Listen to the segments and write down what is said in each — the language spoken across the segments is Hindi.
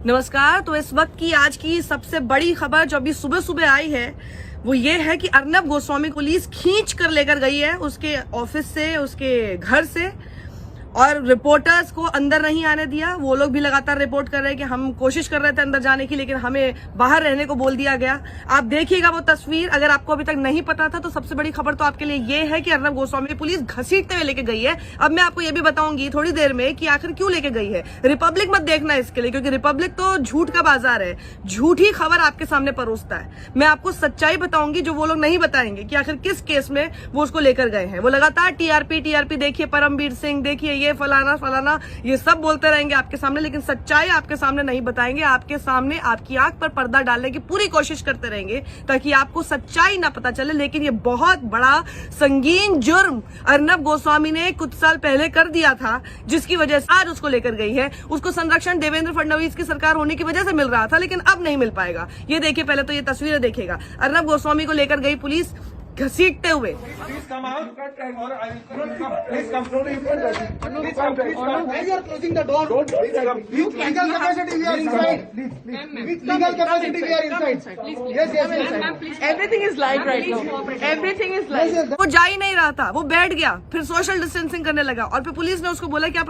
नमस्कार। तो इस वक्त की आज की सबसे बड़ी खबर जो अभी सुबह सुबह आई है वो ये है कि अर्नब गोस्वामी पुलिस खींच कर लेकर गई है उसके ऑफिस से, उसके घर से, और रिपोर्टर्स को अंदर नहीं आने दिया। वो लोग भी लगातार रिपोर्ट कर रहे हैं कि हम कोशिश कर रहे थे अंदर जाने की, लेकिन हमें बाहर रहने को बोल दिया गया। आप देखिएगा वो तस्वीर, अगर आपको अभी तक नहीं पता था तो सबसे बड़ी खबर तो आपके लिए ये है कि अर्नब गोस्वामी पुलिस घसीटते हुए लेके गई है। अब मैं आपको ये भी बताऊंगी थोड़ी देर में कि आखिर क्यों लेके गई है। रिपब्लिक मत देखना इसके लिए, क्योंकि रिपब्लिक तो झूठ का बाजार है, झूठी खबर आपके सामने परोसता है। मैं आपको सच्चाई बताऊंगी जो वो लोग नहीं बताएंगे कि आखिर किस केस में वो उसको लेकर गए हैं। वो लगातार टीआरपी देखिए, परमवीर सिंह देखिए, ये फलाना ये सब बोलते रहेंगे आपके सामने, लेकिन सच्चाई आपके सामने नहीं बताएंगे। आपके सामने आपकी आंख पर पर्दा डालने की पूरी कोशिश करते रहेंगे ताकि आपको सच्चाई ना पता चले। लेकिन ये बहुत बड़ा संगीन जुर्म अर्नब गोस्वामी ने कुछ साल पहले कर दिया था, जिसकी वजह से आज उसको लेकर गई है। उसको संरक्षण देवेंद्र फडणवीस की सरकार होने की वजह से मिल रहा था, लेकिन अब नहीं मिल पाएगा। ये देखिए, पहले तो ये तस्वीरें देखिएगा, अर्नब गोस्वामी को लेकर गई पुलिस घसीटते हुए। वो जा ही नहीं रहा था, वो बैठ गया, फिर सोशल डिस्टेंसिंग करने लगा, और फिर पुलिस ने उसको बोला कि आप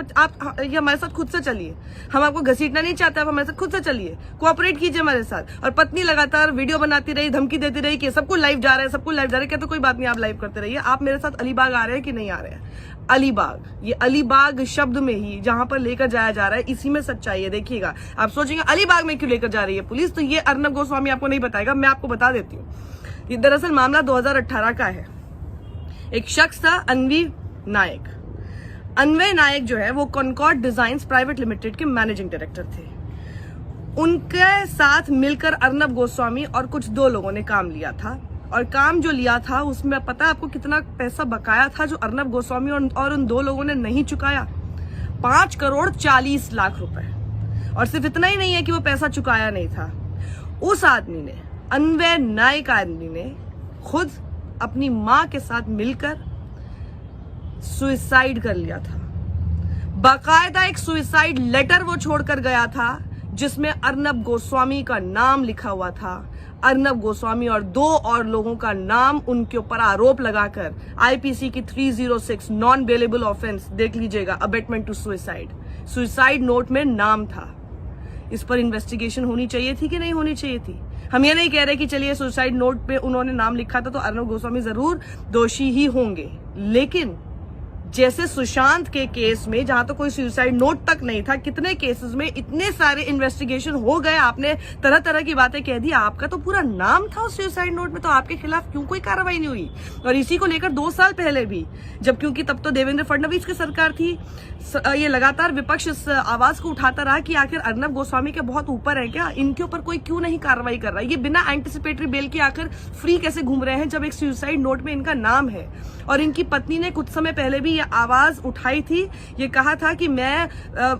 ये हमारे साथ खुद से चलिए, हम आपको घसीटना नहीं चाहते, आप हमारे साथ खुद से चलिए, कोऑपरेट कीजिए हमारे साथ। और पत्नी लगातार वीडियो बनाती रही, धमकी देती रही कि सबको लाइव जा रहा है, सबको लाइव जा रहा है। तो कोई बात नहीं, आप लाइव करते रहिए, आप मेरे साथ अलीबाग आ रहे हैं कि नहीं आ रहे हैं। अलीबाग, ये अलीबाग शब्द में ही जहां पर लेकर जाया जा रहा है, इसी में सच्चाई है। देखिएगा, आप सोचेंगे अलीबाग में क्यों लेकर जा रही है पुलिस, तो ये अर्नब गोस्वामी आपको नहीं बताएगा, मैं आपको बता देती हूँ। ये दरअसल मामला 2018 का है। एक शख्स था अन्वय नायक। अन्वय नायक जो है वो कॉनकॉर्ड डिजाइन्स प्राइवेट लिमिटेड के मैनेजिंग डायरेक्टर थे। उनके साथ मिलकर अर्नब गोस्वामी और कुछ दो लोगों ने काम लिया था, और काम जो लिया था उसमें पता है आपको कितना पैसा बकाया था जो अर्नब गोस्वामी और उन दो लोगों ने नहीं चुकाया? 5 करोड़ 40 लाख रुपए। और सिर्फ इतना ही नहीं है कि वो पैसा चुकाया नहीं था, उस आदमी ने, अन्वय नायक आदमी ने खुद अपनी मां के साथ मिलकर सुसाइड कर लिया था। बाकायदा एक सुसाइड लेटर वो छोड़कर गया था जिसमें अर्नब गोस्वामी का नाम लिखा हुआ था। अर्नब गोस्वामी और 2 और लोगों का नाम, उनके ऊपर आरोप लगाकर आईपीसी की 306 नॉन बेलेबल ऑफेंस, देख लीजिएगा, अबेटमेंट टू सुसाइड नोट में नाम था। इस पर इन्वेस्टिगेशन होनी चाहिए थी कि नहीं होनी चाहिए थी? हम ये नहीं कह रहे कि चलिए सुसाइड नोट पे उन्होंने नाम लिखा था तो अर्नब गोस्वामी जरूर दोषी ही होंगे, लेकिन जैसे सुशांत के केस में जहां तो कोई सुसाइड नोट तक नहीं था, कितने केसेस में इतने सारे इन्वेस्टिगेशन हो गए, आपने तरह तरह की बातें कह दी, आपका तो पूरा नाम था उस सुसाइड नोट में, तो आपके खिलाफ क्यों कोई कार्रवाई नहीं हुई? और इसी को लेकर 2 साल पहले भी, जब क्योंकि तब तो देवेंद्र फडणवीस की सरकार थी, ये लगातार विपक्ष इस आवाज को उठाता रहा कि आखिर अर्नब गोस्वामी के बहुत ऊपर है क्या, इनके ऊपर कोई क्यों नहीं कार्रवाई कर रहा है, ये बिना एंटिसिपेटरी बेल के आखिर फ्री कैसे घूम रहे हैं जब एक सुसाइड नोट में इनका नाम है। और इनकी पत्नी ने कुछ समय पहले भी ये आवाज उठाई थी, ये कहा था कि मैं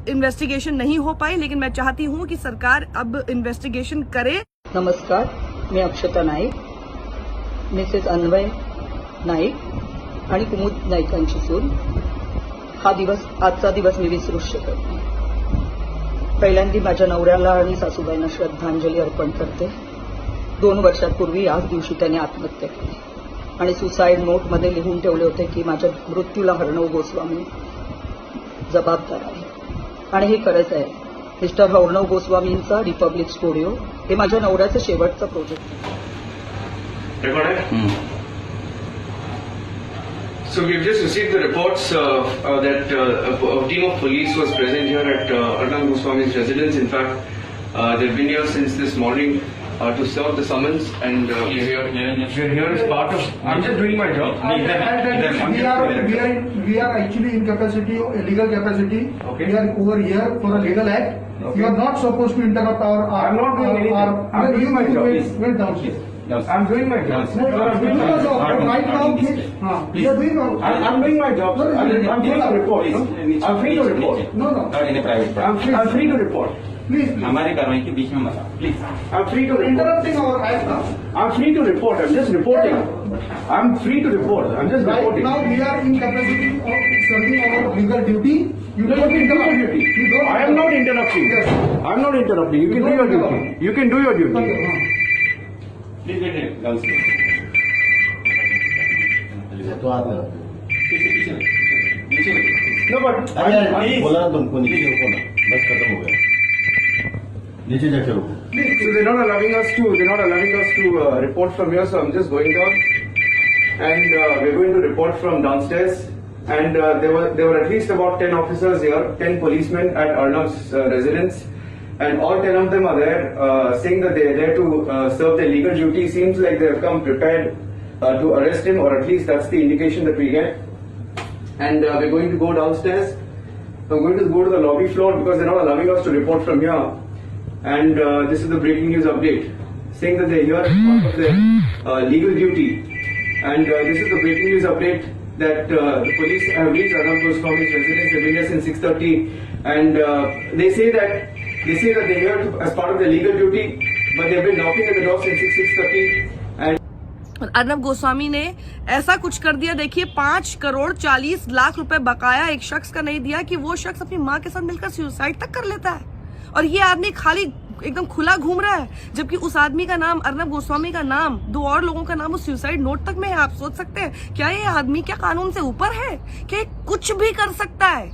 इन्वेस्टिगेशन नहीं हो पाई, लेकिन मैं चाहती हूं कि सरकार अब इन्वेस्टिगेशन करे। नमस्कार, मी अक्षता नाईक, मिसेस अन्वय नाईक आणि कुमुद नाईकांची सून। आजचा दिवस मी विसरूच शकत नाही। पहिल्यांदा माझ्या नवऱ्याला आणि सासूबाईंना श्रद्धांजली अर्पण करते। 2 वर्षांपूर्वी याच दिवशी त्यांनी आत्महत्या केली आणि सुसाइड नोटमध्ये लिहून ठेवले होते की माझ्या मृत्यूला अर्नब गोस्वामी जबाबदार आहे, आणि हे खरंच आहे। मिस्टर अर्नब गोस्वामींचा रिपब्लिक स्टुडिओ हे माझ्या नवऱ्याचं शेवटचं प्रोजेक्ट आहे। So we've just received the reports that a team of police was present here at Arnab Goswami's residence. In fact, they've been here since this morning to serve the summons, and we're here as part of. I'm just doing my job. We are actually in capacity, legal capacity. Okay. We are over here for a legal act. Okay. You are not supposed to interrupt our. I'm not doing anything. I'm doing my job. Wait downstairs. I'm doing my job. Right now, we are doing. I'm doing my job. I'm doing a report. I'm free to report. No. Not in a private property. I'm free to report. Please. हमारी कार्रवाई के बीच में मत आओ, please. I'm free to report. Interrupting our act now. I'm free to report. I'm just reporting. I'm free to report. I'm just Right reporting. now we are in capacity of serving our legal duty. You No, don't you can do your interrupt. duty. You don't. I am not interrupting. Yes. I am not interrupting. You can You do your don't duty. interrupt. You can do your duty. Okay, हाँ. Please get it downstairs. पीछे पीछे नीचे No, but please. बोला ना तुमको नीचे रुको ना, बस खत्म हो गया, नीचे जाके रुको। So they're not allowing us to report from here. So I'm just going down, and we're going to report from downstairs. And there were at least about 10 officers here, 10 policemen at Arnab's residence, and all 10 of them are there, saying that they're there to serve their legal duty. Seems like they have come prepared to arrest him, or at least that's the indication that we get. And we're going to go downstairs. I'm going to go to the lobby floor because they're not allowing us to report from here. And this is the breaking news update, saying that they're here as part of their legal duty. And this is the breaking news update that the police have reached Arnab Goswami's residence. They've been here since 6:30, and they say that they're here as part of their legal duty, but they've been knocking at the door since 6:30. And Arnab Goswami ने ऐसा कुछ कर दिया, देखिए 5 करोड़ 40 लाख रुपए बकाया एक शख्स का नहीं दिया कि वो शख्स अपनी मां के साथ मिलकर सुसाइड तक कर लेता है, और ये आदमी खाली एकदम खुला घूम रहा है, जबकि उस आदमी का नाम, अर्नब गोस्वामी का नाम, 2 और लोगों का नाम उस सुसाइड नोट तक में है। आप सोच सकते हैं क्या ये आदमी क्या कानून से ऊपर है? क्या ये कुछ भी कर सकता है?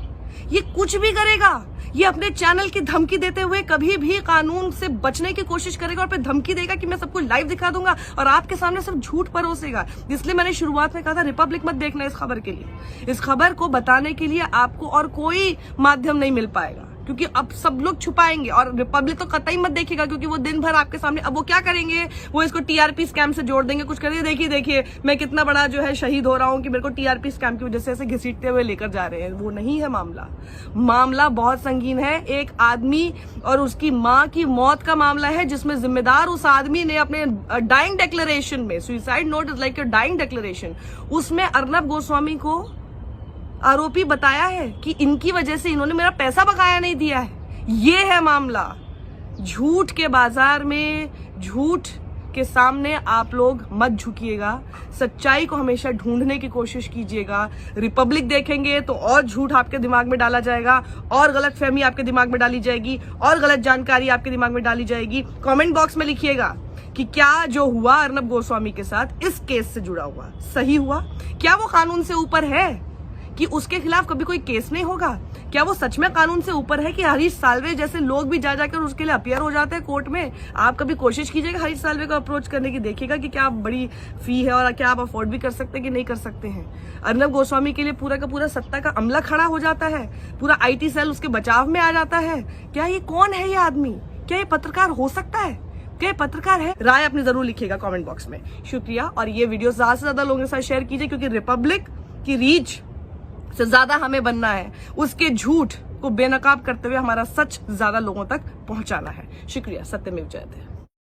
ये कुछ भी करेगा। ये अपने चैनल की धमकी देते हुए कभी भी कानून से बचने की कोशिश करेगा और फिर धमकी देगा कि मैं सबको लाइव दिखा दूंगा और आपके सामने सिर्फ झूठ परोसेगा। इसलिए मैंने शुरुआत में कहा था रिपब्लिक मत देखना इस खबर के लिए। इस खबर को बताने के लिए आपको और कोई माध्यम नहीं मिल पाएगा, क्योंकि अब सब लोग छुपाएंगे, और रिपब्लिक तो कतई मत देखेगा, क्योंकि वो दिन भर आपके सामने, अब वो क्या करेंगे, वो इसको टीआरपी स्कैम से जोड़ देंगे, कुछ करेंगे। देखिए मैं कितना बड़ा जो है शहीद हो रहा हूं कि मेरे को टीआरपी स्कैम की वजह से ऐसे घसीटते हुए लेकर जा रहे हैं। वो नहीं है मामला। मामला बहुत संगीन है। एक आदमी और उसकी मां की मौत का मामला है, जिसमें जिम्मेदार उस आदमी ने अपने डाइंग डिक्लेरेशन में, suicide note is like your dying declaration, उसमें अर्नब गोस्वामी को आरोपी बताया है कि इनकी वजह से इन्होंने मेरा पैसा बकाया नहीं दिया है। ये है मामला। झूठ के बाजार में, झूठ के सामने आप लोग मत झुकिएगा, सच्चाई को हमेशा ढूंढने की कोशिश कीजिएगा। रिपब्लिक देखेंगे तो और झूठ आपके दिमाग में डाला जाएगा, और गलतफहमी आपके दिमाग में डाली जाएगी, और गलत जानकारी आपके दिमाग में डाली जाएगी। कमेंट बॉक्स में लिखिएगा कि क्या जो हुआ अर्नब गोस्वामी के साथ इस केस से जुड़ा हुआ सही हुआ? क्या वो कानून से ऊपर है कि उसके खिलाफ कभी कोई केस नहीं होगा? क्या वो सच में कानून से ऊपर है कि हरीश साल्वे जैसे लोग भी जा जाकर उसके लिए अपीयर हो जाते हैं कोर्ट में? आप कभी कोशिश कीजिएगा हरीश साल्वे को अप्रोच करने की, देखिएगा कि क्या बड़ी फी है और क्या आप अफोर्ड भी कर सकते हैं कि नहीं कर सकते हैं। अर्नब गोस्वामी के लिए पूरा का पूरा सत्ता का अमला खड़ा हो जाता है, पूरा आईटी सेल उसके बचाव में आ जाता है। क्या ये कौन है ये आदमी? क्या ये पत्रकार हो सकता है? क्या पत्रकार है? राय अपनी जरूर लिखिएगा कमेंट बॉक्स में। शुक्रिया, और ये वीडियो ज्यादा से ज्यादा लोगों के साथ शेयर कीजिए, क्योंकि रिपब्लिक की रीच से ज्यादा हमें बनना है। उसके झूठ को बेनकाब करते हुए हमारा सच ज्यादा लोगों तक पहुंचाना है। शुक्रिया। सत्यमेव जयते।